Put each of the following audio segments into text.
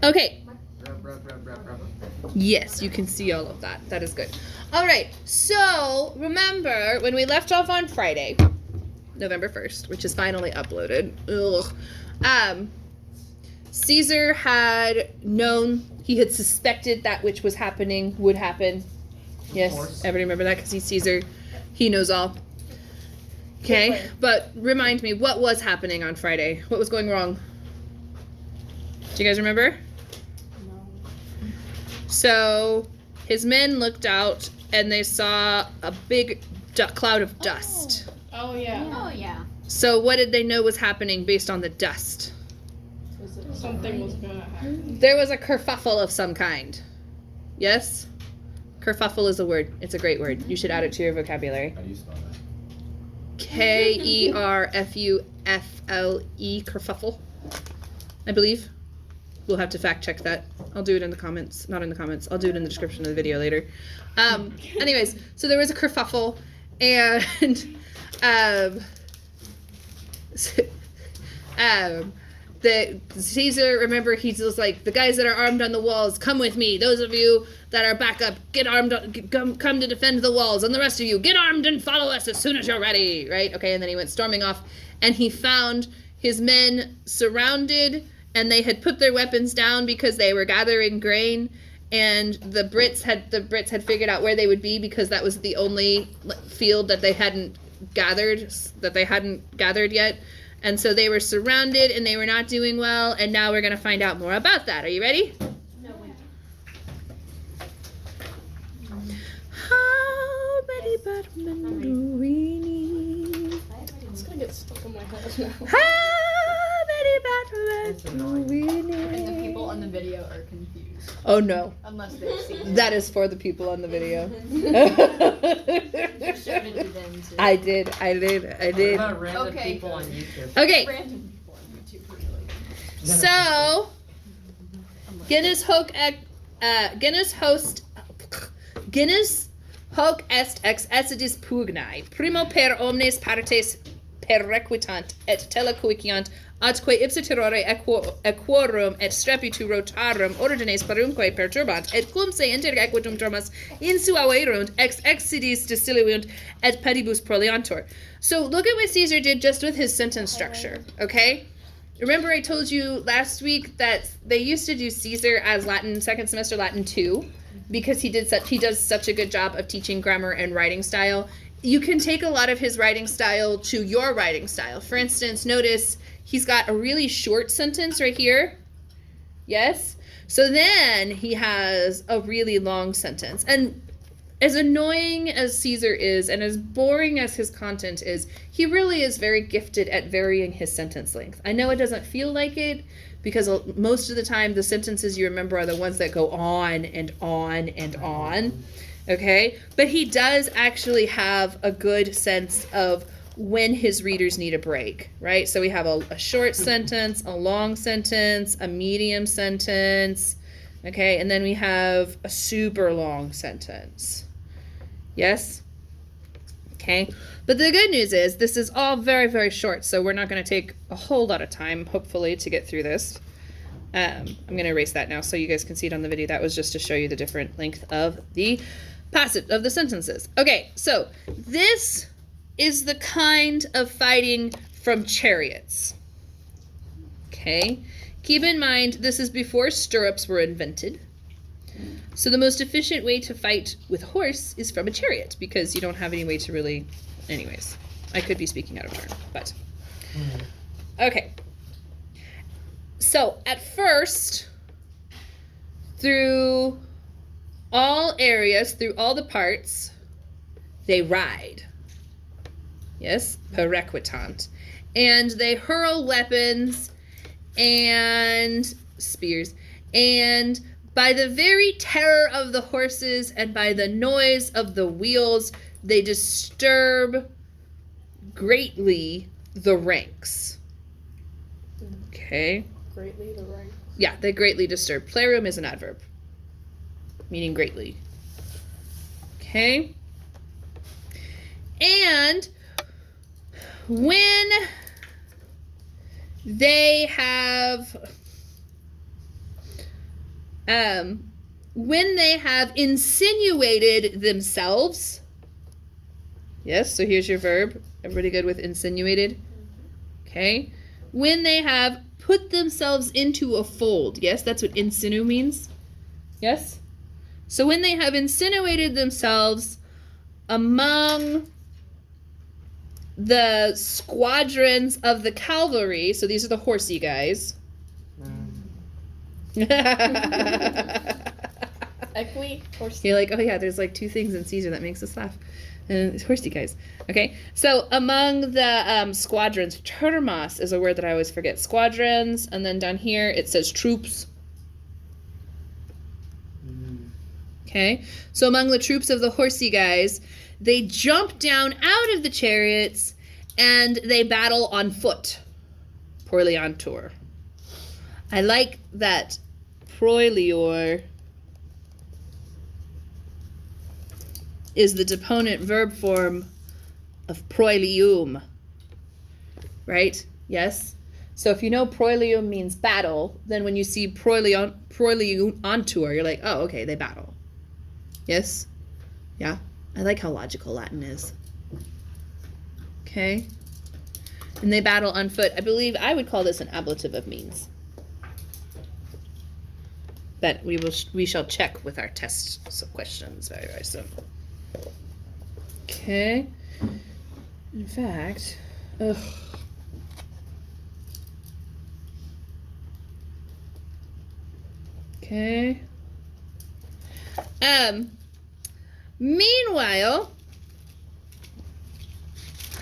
Okay. Yes, you can see all of that. That is good. All right. So remember when we left off on Friday, November 1st, which is finally uploaded. Ugh. Caesar had known, he had suspected that which was happening would happen. Yes, everybody remember that because he's Caesar. He knows all. Okay, but remind me, what was happening on Friday? What was going wrong? Do you guys remember? No. So his men looked out and they saw a big cloud of dust. Oh yeah. Oh yeah. So what did they know was happening based on the dust? Something was gonna happen. There was a kerfuffle of some kind. Yes? Kerfuffle is a word. It's a great word. You should add it to your vocabulary. How do you spell that? Kerfuffle, kerfuffle, I believe. We'll have to fact check that. I'll do it in the comments. Not in the comments. I'll do it in the description of the video later. Anyways, so there was a kerfuffle, and the Caesar, remember, he was like, the guys that are armed on the walls, come with me. Those of you that are back up, get armed, come to defend the walls. And the rest of you, get armed and follow us as soon as you're ready, right? Okay, and then he went storming off, and he found his men surrounded, and they had put their weapons down because they were gathering grain, and the Brits had figured out where they would be because that was the only field that they hadn't gathered yet. And so they were surrounded and they were not doing well, and now we're going to find out more about that. Are you ready? No way. How many Batman do we need? It's gonna get stuck in my head now. How many Batman do we And the need? people on the video are confused. Oh no, Unless they've seen that is for the people on the video. it. Showed it to them too. I did. What about random Okay, people on good. YouTube? Okay, Random people on YouTube are really good. so Guinness hoc est ex essedis pugnae, primo per omnes partes perrequitant et telequiciant atque ipsa terrore equorum et strepitu rotarum ordines parumque perturbant et cum se inter equitum dormas insuaverunt ex excidis distiliunt et pedibus proliantur. So look at what Caesar did just with his sentence structure, okay? Remember I told you last week that they used to do Caesar as Latin, second semester Latin 2, because he does such a good job of teaching grammar and writing style. You can take a lot of his writing style to your writing style. For instance, notice he's got a really short sentence right here. Yes? So then he has a really long sentence. And as annoying as Caesar is and as boring as his content is, he really is very gifted at varying his sentence length. I know it doesn't feel like it because most of the time the sentences you remember are the ones that go on and on and on. Okay? But he does actually have a good sense of when his readers need a break, right? So we have a short sentence, a long sentence, a medium sentence, okay? And then we have a super long sentence. Yes? Okay? But the good news is this is all very, very short, so we're not going to take a whole lot of time, hopefully, to get through this. I'm going to erase that now so you guys can see it on the video. That was just to show you the different length of the passage, of the sentences. Okay, so this is the kind of fighting from chariots. Okay? Keep in mind, this is before stirrups were invented. So the most efficient way to fight with horse is from a chariot because you don't have any way to really... Anyways, I could be speaking out of turn, but... Okay. So, at first, through all areas, through all the parts, they ride. Yes? Perrequitant. And they hurl weapons and spears. And by the very terror of the horses and by the noise of the wheels, they disturb greatly the ranks. Okay? Greatly the rank. Yeah, they greatly disturb. Plerum is an adverb, meaning greatly. Okay? And when they have When they have insinuated themselves. Yes, so here's your verb. Everybody good with insinuated? Okay. When they have put themselves into a fold. Yes, that's what insinu means. Yes? So when they have insinuated themselves among the squadrons of the cavalry, so these are the horsey guys. Equi or You're like, oh yeah, there's like two things in Caesar that makes us laugh. And it's horsey guys. Okay, so among the squadrons, termos is a word that I always forget. Squadrons, and then down here it says troops. Okay, so among the troops of the horsey guys, they jump down out of the chariots and they battle on foot. Proiliantur. I like that proilior is the deponent verb form of proilium. Right? Yes? So if you know proilium means battle, then when you see proiliantur, you're like, oh, okay, they battle. Yes? Yeah? I like how logical Latin is. Okay? And they battle on foot. I believe I would call this an ablative of means. But we shall check with our test questions very, very soon. Okay. In fact, okay. Meanwhile,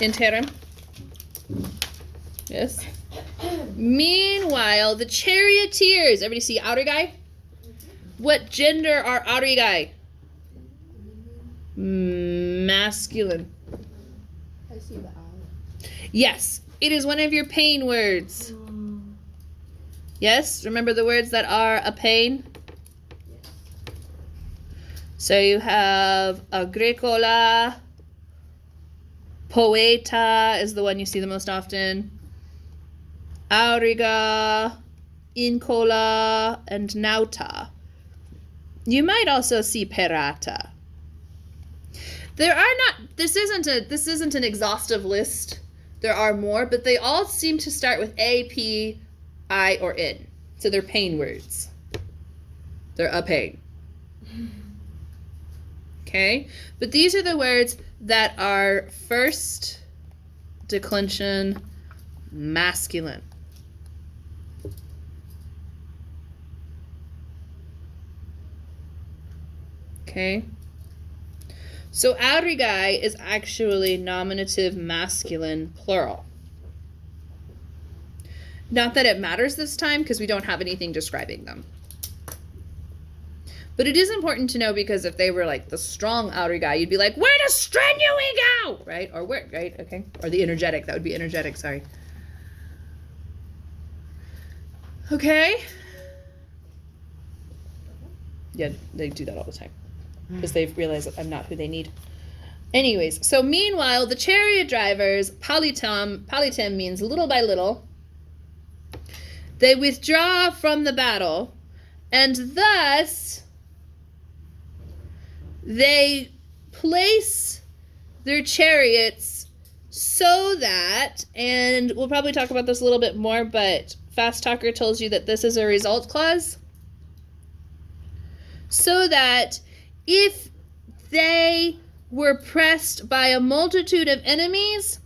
interim. Yes. Meanwhile, the charioteers. Everybody see outer guy? What gender are outer guy? Masculine. I see the owl. Yes, it is one of your pain words. Yes, remember the words that are a pain? So you have agricola, poeta is the one you see the most often, auriga, incola, and nauta. You might also see perata. There are not, this isn't an exhaustive list. There are more, but they all seem to start with A, P, I, or in. So they're pain words. They're a pain. Okay? But these are the words that are first declension masculine. Okay? So aurigai is actually nominative masculine plural. Not that it matters this time because we don't have anything describing them. But it is important to know because if they were like the strong aurigai, you'd be like, where does strenui go? Right? Or where, right? Okay. Or the energetic. That would be energetic, sorry. Okay. Yeah, they do that all the time. Because they've realized that I'm not who they need. Anyways, so meanwhile, the chariot drivers, palitem means little by little, they withdraw from the battle, and thus they place their chariots so that, and we'll probably talk about this a little bit more, but Fast Talker tells you that this is a result clause, so that if they were pressed by a multitude of enemies,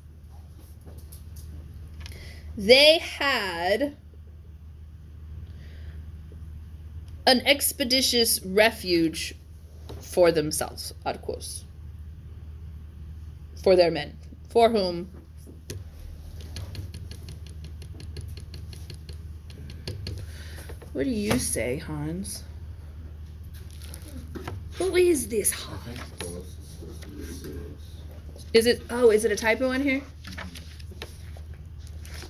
they had an expeditious refuge for themselves, ad quos. For their men. For whom? What do you say, Hans? Who is this, Hans? Is it a typo in here?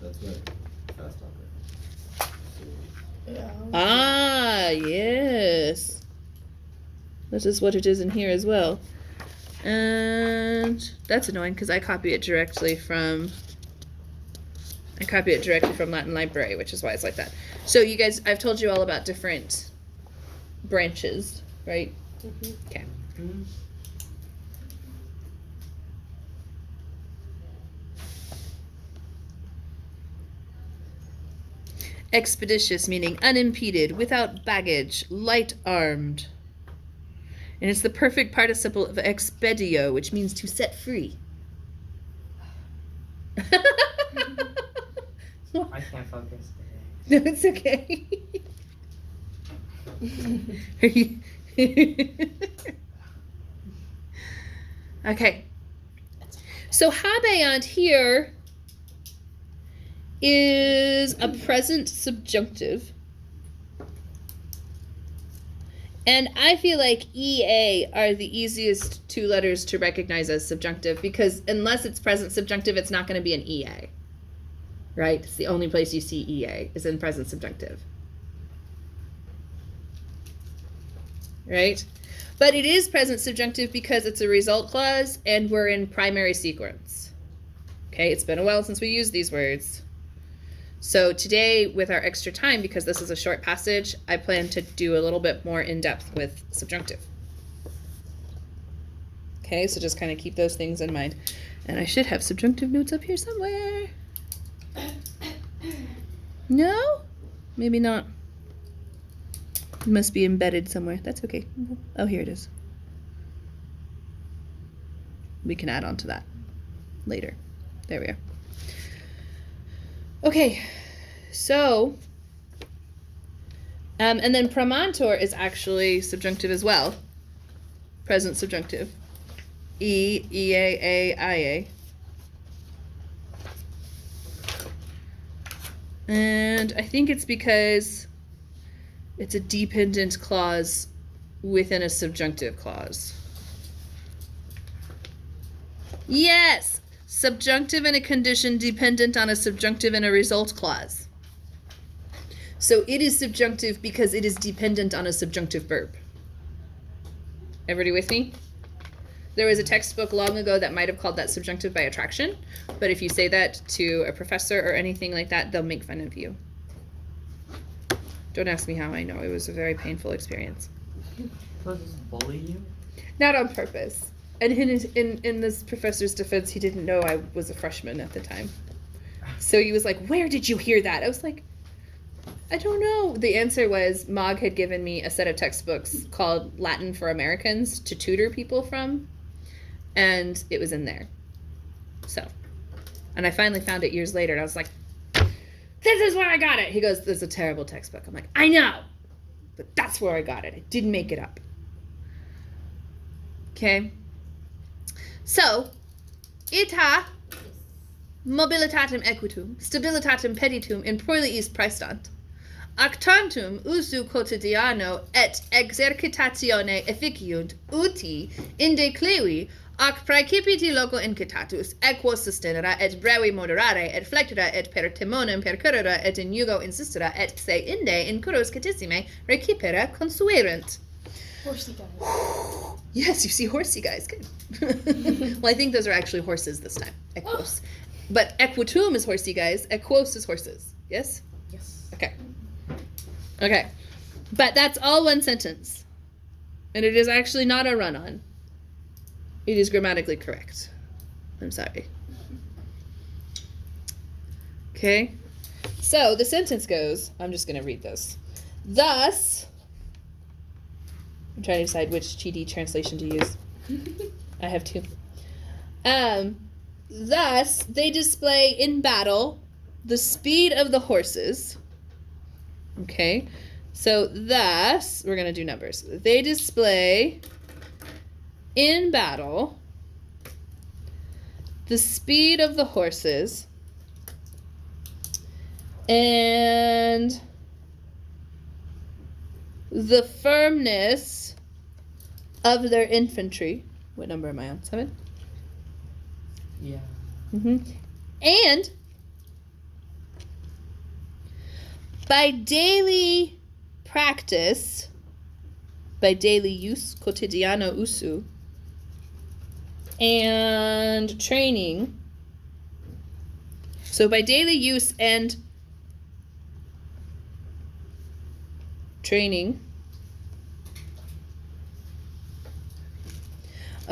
That's right. Fast talker. Yeah. Ah, yes. This is what it is in here as well. And that's annoying because I copy it directly from Latin Library, which is why it's like that. So you guys, I've told you all about different branches, right? Okay. Mhm. Expeditious, meaning unimpeded, without baggage, light-armed. And it's the perfect participle of expedio, which means to set free. I can't focus today. No, it's okay. Are you- okay. So habeant here is a present subjunctive. And I feel like EA are the easiest two letters to recognize as subjunctive because unless it's present subjunctive, it's not going to be an EA. Right? It's the only place you see EA is in present subjunctive. Right? But it is present subjunctive because it's a result clause and we're in primary sequence. Okay, it's been a while since we used these words. So today, with our extra time, because this is a short passage, I plan to do a little bit more in depth with subjunctive. Okay, so just kind of keep those things in mind. And I should have subjunctive notes up here somewhere. No? Maybe not. It must be embedded somewhere. That's okay. Oh, here it is. We can add on to that later. There we are. Okay, so, and then pramantor is actually subjunctive as well. Present subjunctive. E, E-A, A, I-A. And I think it's because it's a dependent clause within a subjunctive clause. Yes! Subjunctive in a condition dependent on a subjunctive in a result clause. So it is subjunctive because it is dependent on a subjunctive verb. Everybody with me? There was a textbook long ago that might have called that subjunctive by attraction, but if you say that to a professor or anything like that, they'll make fun of you. Don't ask me how I know. It was a very painful experience. Does this bully you? Not on purpose. And in this professor's defense, he didn't know I was a freshman at the time. So he was like, "Where did you hear that?" I was like, "I don't know." The answer was Mog had given me a set of textbooks called Latin for Americans to tutor people from, and it was in there. So, and I finally found it years later, and I was like, "This is where I got it." He goes, "This is a terrible textbook." I'm like, "I know, but that's where I got it. I didn't make it up." Okay. So, ita mobilitatem equitum, stabilitatem peditum in proiliis praestant, ac tantum usu quotidiano et exercitatione efficiunt uti inde clevi ac praecipiti loco incitatus equo sustenera et brevi moderare et flectura et per timonem percurrere et in jugo insistera et se inde in curros catissime recipere consuerunt. Horsey guys. Yes, you see horsey guys. Good. Well, I think those are actually horses this time. Equos. But equitum is horsey guys. Equos is horses. Yes? Yes. Okay. Okay. But that's all one sentence. And it is actually not a run-on. It is grammatically correct. I'm sorry. Okay. So the sentence goes, I'm just going to read this. Thus, I'm trying to decide which GD translation to use. I have two. Thus, they display in battle the speed of the horses. Okay. So, thus, we're going to do numbers. They display in battle the speed of the horses and the firmness of their infantry. What number am I on? 7? Yeah. And by daily practice, by daily use, quotidiano usu, and training. So by daily use and training,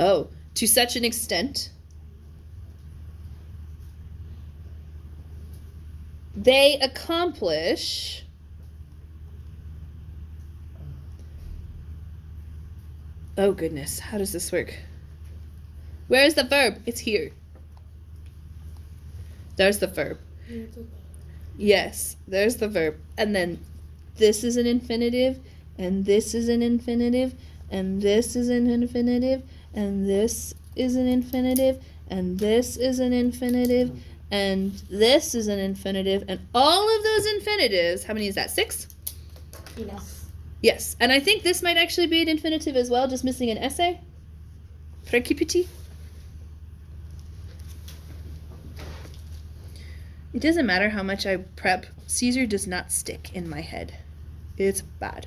Oh, to such an extent they accomplish oh goodness, how does this work? Where is the verb? It's here. There's the verb. Yes, there's the verb. And then this is an infinitive, and this is an infinitive, and this is an infinitive, and this is an infinitive, and this is an infinitive, and this is an infinitive, and all of those infinitives, how many is that? 6? Yes. Yes, and I think this might actually be an infinitive as well, just missing an essay. Precipiti. It doesn't matter how much I prep. Caesar does not stick in my head. It's bad.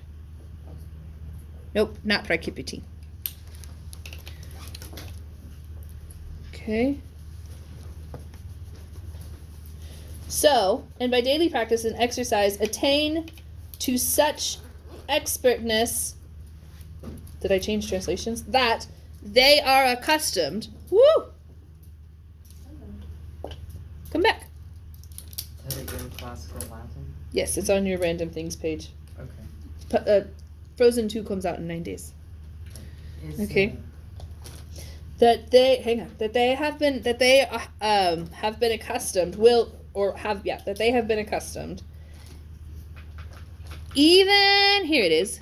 Nope, not precipiti. Okay. So, and by daily practice and exercise, attain to such expertness. Did I change translations? That they are accustomed. Woo! Come back. Did it go in classical Latin? Yes, it's on your random things page. Okay. Frozen 2 comes out in 9 days. Is, Okay. That they have been accustomed that they have been accustomed. Even here it is.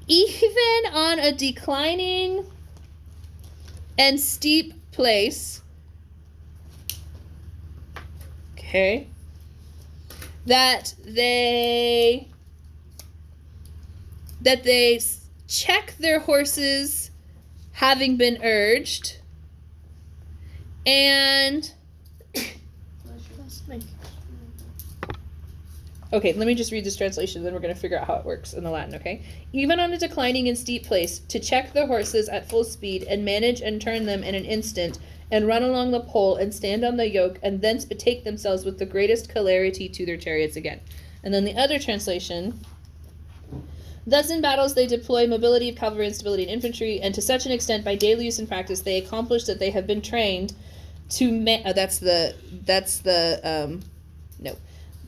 Even on a declining and steep place. Okay. That they check their horses having been urged and okay, let me just read this translation, then we're going to figure out how it works in the Latin, okay? Even on a declining and steep place, to check the horses at full speed and manage and turn them in an instant and run along the pole and stand on the yoke and thence betake themselves with the greatest celerity to their chariots again. And then the other translation, thus in battles they deploy mobility of cavalry and stability in infantry, and to such an extent by daily use and practice they accomplish that they have been trained to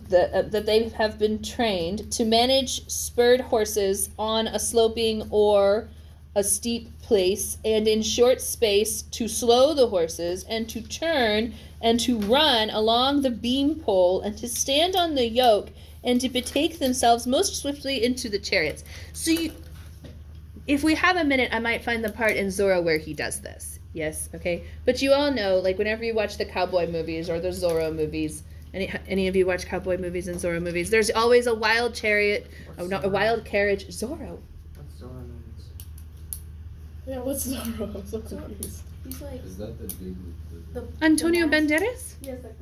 that they have been trained to manage spurred horses on a sloping or a steep place, and in short space to slow the horses, and to turn and to run along the beam pole, and to stand on the yoke, and to betake themselves most swiftly into the chariots. So if we have a minute, I might find the part in Zorro where he does this. Yes, okay? But you all know, like, whenever you watch the cowboy movies or the Zorro movies, any of you watch cowboy movies and Zorro movies, there's always a wild chariot, a wild carriage. Zorro. What's Zorro means? Yeah, what's Zorro? I'm so confused. He's like Is that the dude with the... Antonio Banderas? he has like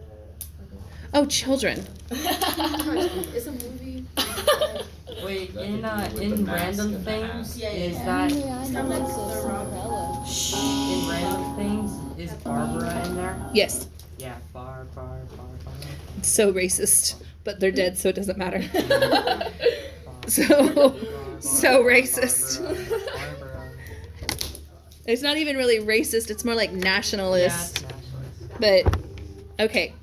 Oh, children. it's a movie. Wait, That in the dude with the mask Random and the Things, hat. Yeah, is yeah. that I know like the Cinderella. in Random Things is Barbara in there? Yes. Yeah, Bar. It's so racist, but they're dead, so it doesn't matter. Bar. So racist. Barbara. It's not even really racist, it's more like Yeah, nationalist. it's nationalist. But, okay.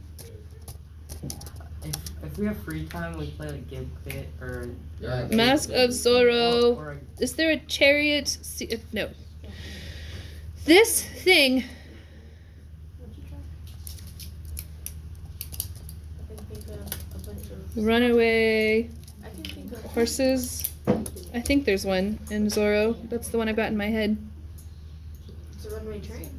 If we have free time, we play like Give Fit or Yeah, Mask of Zorro. or Is there a chariot? No. This thing. What'd you try? I can think of a bunch of. Runaway I can think of. horses. I think there's one in Zorro. That's the one I've got in my head. It's a runaway train.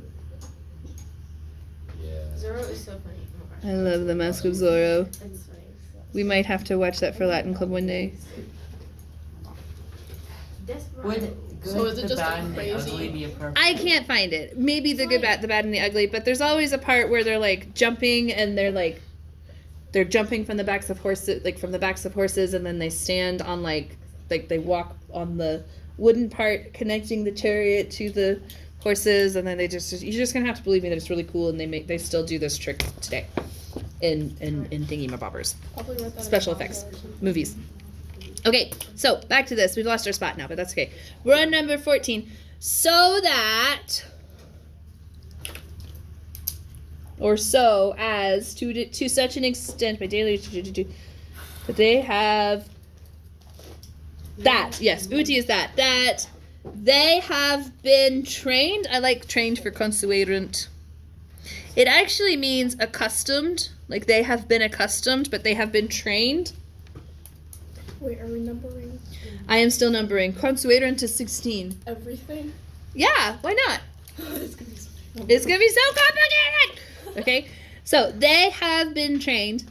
Yeah. Zorro is so funny. Oh my gosh. I love the Mask of Zorro. It's funny. We might have to watch that for Latin Club one day. Desperado. would good, So is it the just bad, like and the crazy? ugly be appropriate? I can't find it. Maybe the good, bad, and the ugly, but there's always a part where they're like jumping and they're jumping from the backs of horses, and then they stand on like they walk on the wooden part connecting the chariot to the horses, and then you're just gonna have to believe me that it's really cool, and they still do this trick today in thingy-mabobbers. Probably read that in Special a manga effects. or something. Movies. Okay, so back to this. We've lost our spot now, but that's okay. We're on number 14. so that, or so as to such an extent by daily that they have that, yes, uti is that they have been trained. I like trained for consuerent. It actually means accustomed, like they have been accustomed, but they have been trained. Wait, are we numbering I am still numbering. Consuerent is 16. everything? Yeah, why not? It's gonna be so It's gonna be so complicated. Okay, so they have been trained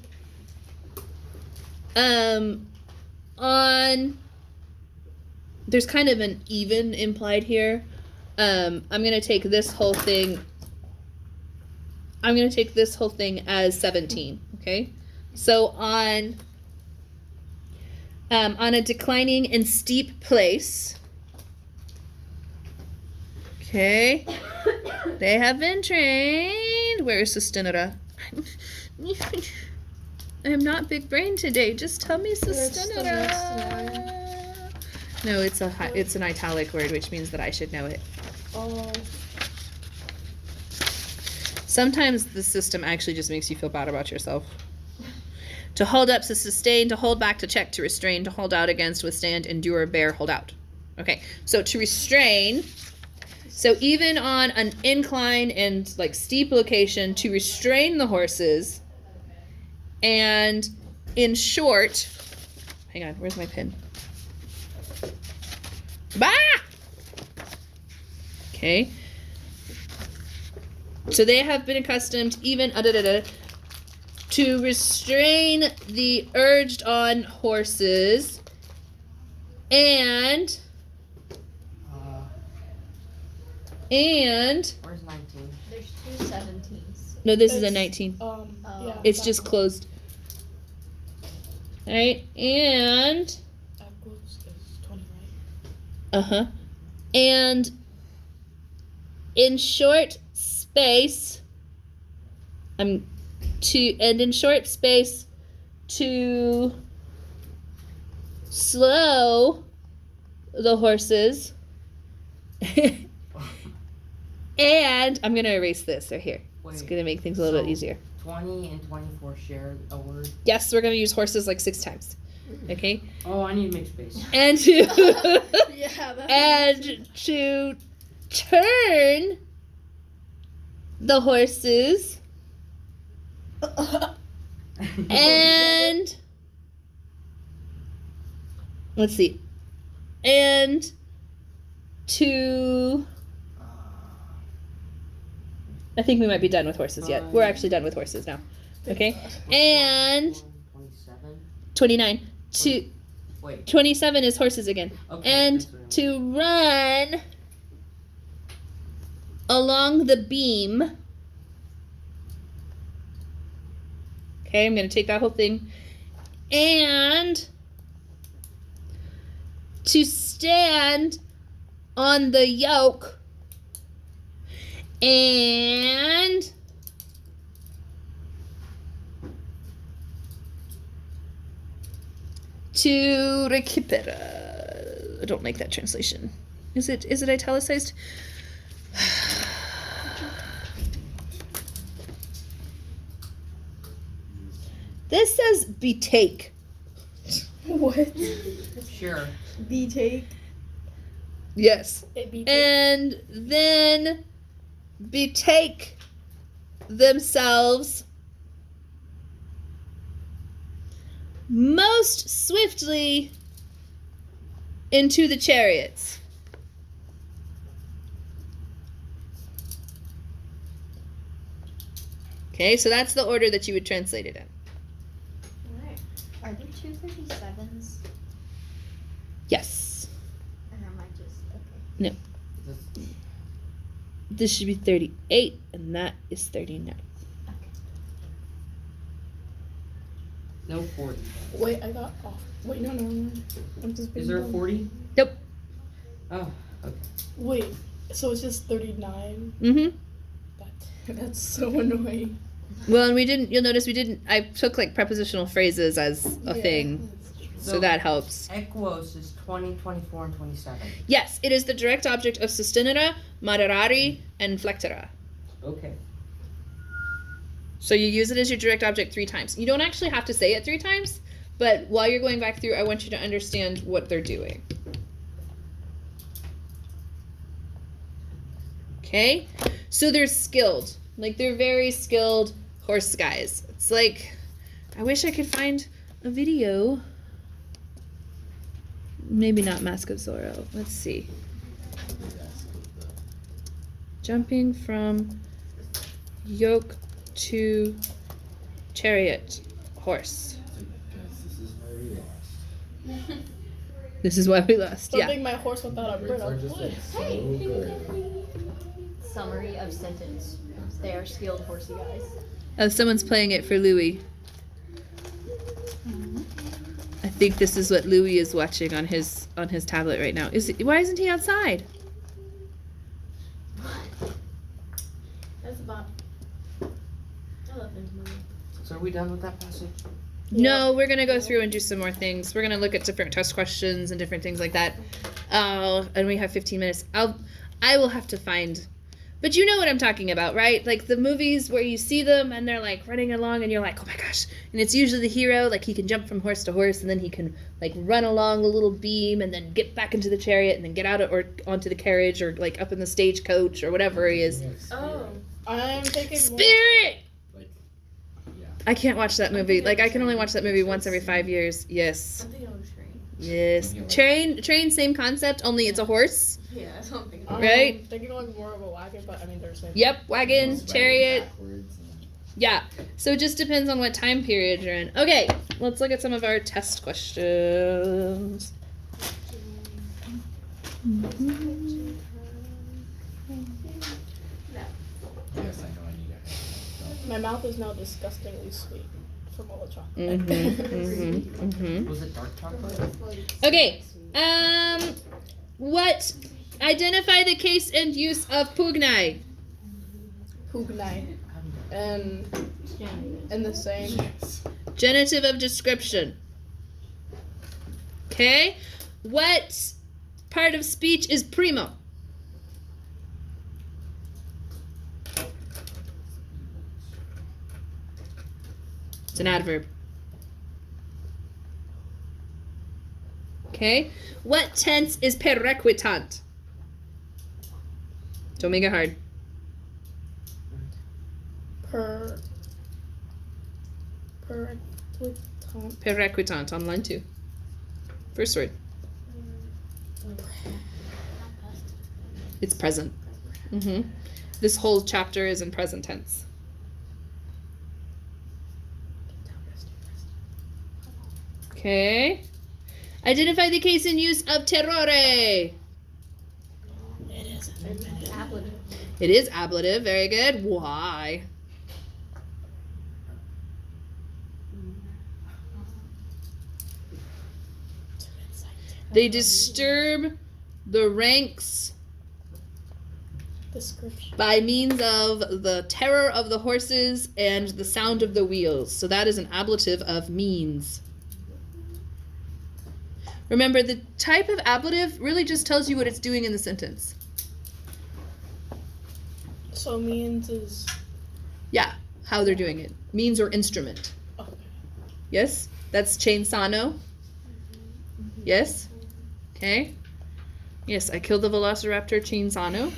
on, there's kind of an even implied here. I'm gonna take this whole thing as 17. Okay, so on a declining and steep place. Okay. They have been trained. Where is Sustinera? I'm not big brain today. Just tell me Sustinera. No, it's an italic word, which means that I should know it. Oh, Sometimes the system actually just makes you feel bad about yourself. To hold up, to sustain, to hold back, to check, to restrain, to hold out against, withstand, endure, bear, hold out. Okay, so to restrain. So even on an incline and like steep location, to restrain the horses, and in short, hang on, where's my pin? Bah! Okay. So they have been accustomed even to restrain the urged on horses and Where's 19? There's 2 17s. no, this is a It's- 19. yeah. It's just closed. All right, and Apples is 20, right? and in short space, in short space to slow the horses. And I'm gonna erase this right here. It's Wait, gonna make things a little bit so- easier. 20 and 24 share a word. Yes, we're gonna use horses like 6 times. Okay, Oh, I need to make space. and to Yeah, that's and to turn the horses and let's see, and to. I think we might be done with horses yet. We're actually done with horses now. Okay, and 27? 29 to Wait. 27 is horses again. Okay. And that's what I meant. to run along the beam. Okay, I'm going to take that whole thing. And to stand on the yoke. And to recupera. I don't like that translation. Is it italicized? This says betake. What? Sure. B take. Yes. It be take. And then betake themselves most swiftly into the chariots. Okay, so that's the order that you would translate it in. Alright. Are there 2 37s? Yes. Or am I just okay? That's- This should be 38, and that is 39. No 40. Wait, I got off. Wait, no. I'm just being Is there a dumb. 40? Nope. Oh, okay. Wait, so it's just 39? Mm-hmm. That's so annoying. Well, and you'll notice we didn't, I took like prepositional phrases as a Yeah, thing. that's true. So that helps. Equos is 20, 24, and 27. Yes, it is the direct object of sustinere, moderari, and flectere. Okay. So you use it as your direct object 3 times. You don't actually have to say it 3 times, but while you're going back through, I want you to understand what they're doing. Okay? So they're skilled. Like, they're very skilled horse guys. It's like, I wish I could find a video. Maybe not Mask of Zorro. Let's see. Jumping from yoke to chariot horse. This is why we lost. Yeah. Something my horse without a bridle. Summary of sentence. They are skilled horsey guys. Oh, someone's playing it for Louis. I think this is what Louis is watching on his tablet right now. Why isn't he outside? That's about. I love him. So are we done with that passage? No, we're gonna go through and do some more things. We're gonna look at different test questions and different things like that. And we have 15 minutes. I will have to find. But you know what I'm talking about, right? Like the movies where you see them and they're like running along and you're like, oh my gosh. And it's usually the hero, like he can jump from horse to horse and then he can like run along the little beam and then get back into the chariot and then get out or onto the carriage or like up in the stagecoach or whatever he is. Oh, I'm thinking. Spirit! Like, yeah. I can't watch that movie. Like I can only watch that movie once every 5 years. Yes. I'm thinking of Train. Yes. Train, same concept, only it's a horse. Yeah, that's what I'm thinking. Right? I'm thinking like more of a wagon, but I mean there's like. Yep, wagon, Riding chariot. backwards and- Yeah, so it just depends on what time period you're in. Okay, let's look at some of our test questions. Yes, I know I need it. My mouth is now disgustingly sweet from all the chocolate. Was it dark chocolate? Okay, what? Identify the case and use of pugnai. Pugnai. And the same. Genitive of description. Okay, what part of speech is primo? It's an adverb. Okay. What tense is perequitant? Don't make it hard. Perequitant on line 2. First word. It's present. This whole chapter is in present tense. Okay. Identify the case and use of terrore. Ablative. It is ablative. Very good. Why? They disturb the ranks Description. by means of the terror of the horses and the sound of the wheels. So that is an ablative of means. Remember, the type of ablative really just tells you what it's doing in the sentence. So means is. Yeah, how they're doing it. Means or instrument. Okay. Yes? That's chainsano. Yes? Okay. Yes, I killed the velociraptor chainsano.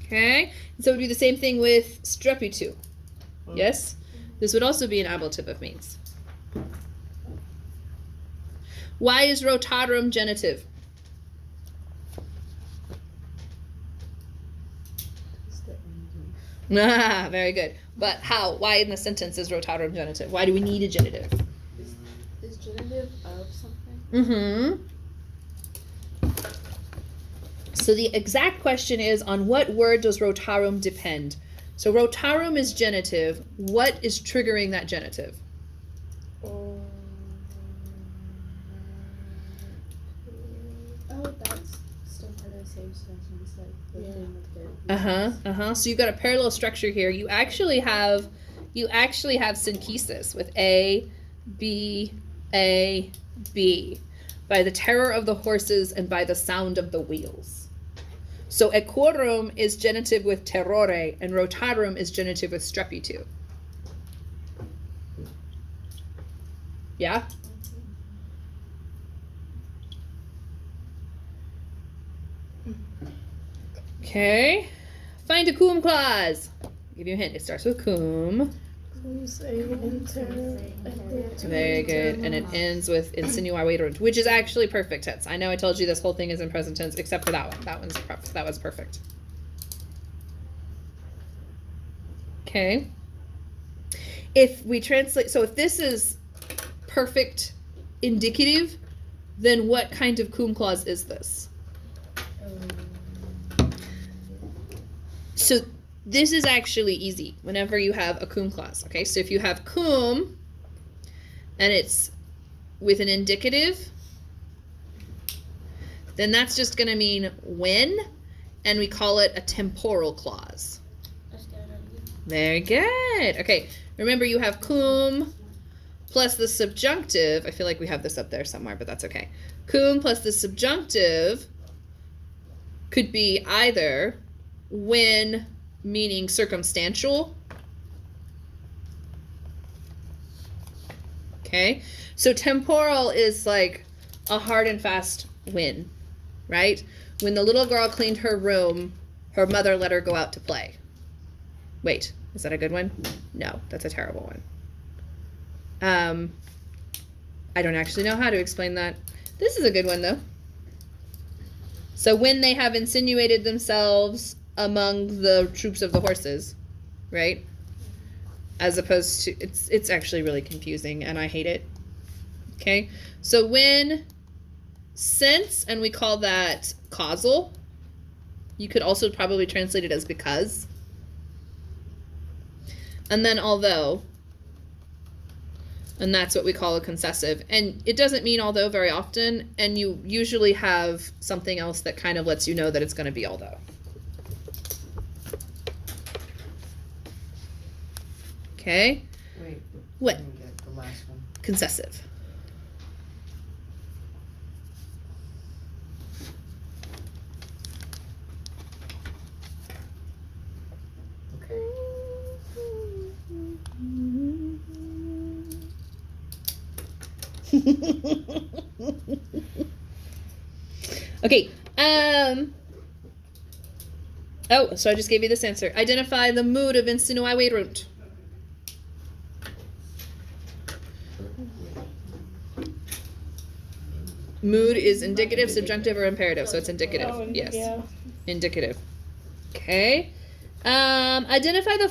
Okay. So it would be the same thing with strepitu. Yes? This would also be an ablative of means. Why is rotarum genitive? Ah, very good. But how? Why in the sentence is rotarum genitive? Why do we need a genitive? Is genitive of something? Mm-hmm. So the exact question is, on what word does rotarum depend? So rotarum is genitive. What is triggering that genitive? Oh, that's still part of the same sentence, like the thing with the. Uh-huh. So you've got a parallel structure here. You actually have you actually have synchesis with A, B, A, B, by the terror of the horses and by the sound of the wheels. So equorum is genitive with terrore, and rotarum is genitive with strepitu. Yeah? Okay. Find a cum clause. I'll give you a hint. It starts with cum. Very good. And it ends with insinuaverunt, which is actually perfect tense. I know I told you this whole thing is in present tense, except for that one. That was perfect. Okay. If we translate, so if this is perfect indicative, then what kind of cum clause is this? So this is actually easy whenever you have a cum clause, okay? So if you have cum and it's with an indicative, then that's just going to mean when, and we call it a temporal clause. Very good. Okay, remember you have cum plus the subjunctive. I feel like we have this up there somewhere, but that's okay. Cum plus the subjunctive could be either when, meaning circumstantial. Okay, so temporal is like a hard and fast when, right? When the little girl cleaned her room, her mother let her go out to play. Wait, is that a good one? No, that's a terrible one. I don't actually know how to explain that. This is a good one though. So when they have insinuated themselves among the troops of the horses, right? As opposed to, it's actually really confusing and I hate it. Okay, so when, since, and we call that causal. You could also probably translate it as because. And then although, and that's what we call a concessive. And it doesn't mean although very often, and you usually have something else that kind of lets you know that it's going to be although. Okay. Wait. What? I didn't get the last one. Concessive. Okay. Okay. Oh, so I just gave you this answer. Identify the mood of insinuaverunt. Mood is indicative, subjunctive, or imperative, so it's indicative. Oh, yes. yeah. Indicative. Okay. Identify the